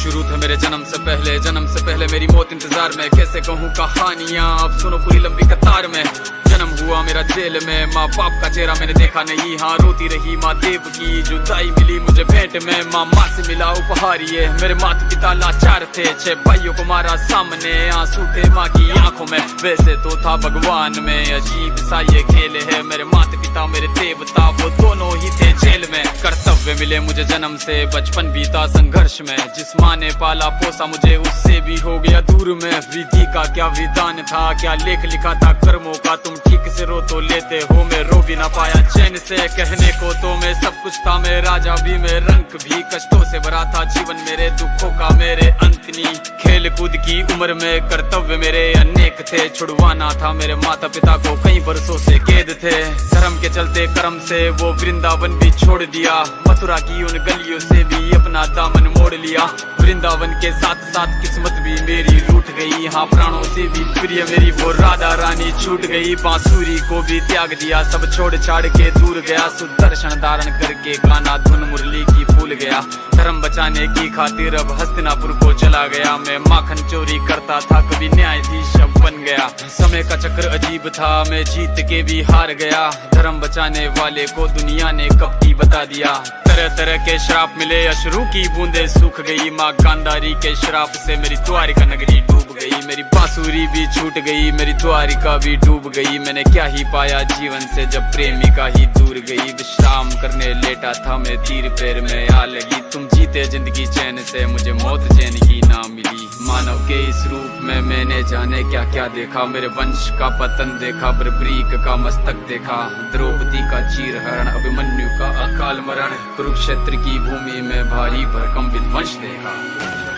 शुरू थे मेरे जन्म से पहले मेरी मौत इंतजार में। कैसे कहूँ कहानियाँ, अब सुनो पूरी लंबी कतार में। जन्म हुआ मेरा जेल में, माँ बाप का चेहरा मैंने देखा नहीं। हाँ रोती रही माँ देव की जुदाई मिली मुझे भेंट में। माँ से मिला उपहार ये, मेरे माता पिता लाचार थे। 6 भाइयों को मारा सामने, आंसू थे माँ की आंखों में। वैसे तो था भगवान में, अजीब सा ये खेल है। मेरे माता पिता मेरे देवता, वो दोनों ही थे जेल में। कर्तव्य मिले मुझे जन्म से, बचपन बीता संघर्ष में। जिस माँ ने पाला पोसा मुझे, उससे भी हो गया दूर में। विधि का क्या विधान था, क्या लेख लिखा था कर्मों का। तुम ठीक से रो तो लेते हो, मैं रो भी ना पाया चैन से। कहने को तो मैं सब कुछ था, मैं राजा भी, मैं रंक भी। कष्टों से भरा था जीवन मेरे, दुखों का मेरे अंत नहीं। खेल कूद की उम्र में कर्तव्य मेरे अनेक थे। छुड़वाना था मेरे माता पिता को, कई बरसों से कैद थे। धर्म के चलते कर्म से वो वृंदावन भी छोड़ दिया। मथुरा की उन गलियों से भी अपना दामन मोड़ लिया। वृंदावन के साथ साथ किस्मत भी मेरी रूठ गई। हाँ प्राणों से भी प्रिय मेरी वो राधा रानी छूट गई। बांसुरी को भी त्याग दिया, सब छोड़ छाड़ के दूर गया। सुदर्शन धारण करके गाना धुन मुरली की भूल गया। धर्म बचाने की खातिर अब हस्तिनापुर को चला गया। मैं माखन चोरी करता था, कभी न्यायाधीश अब बन गया। समय का चक्र अजीब था, मैं जीत के भी हार गया। धर्म बचाने वाले को दुनिया ने कपटी बता दिया। तरह तरह के श्राप मिले, अश्रु की बूंदे सूख गई। माँ गांधारी के श्राप से मेरी द्वारिका नगरी डूब गई। मेरी बांसुरी भी छूट गई, मेरी द्वारिका भी डूब गई। मैंने क्या ही पाया जीवन से, जब प्रेमिका ही दूर गई। विश्राम करने लेटा था मैं, तीर पैर में आ लगी। तुम जीते जिंदगी चैन से, मुझे मौत चैन की ना मिली। मानव के इस रूप में मैंने जाने क्या क्या देखा। मेरे वंश का पतन देखा, बर्बरीक का मस्तक देखा। द्रौपदी का चीरहरण, अभिमन्यु का अकाल मरण। कुरुक्षेत्र की भूमि में भारी भरकम विध्वंस देखा।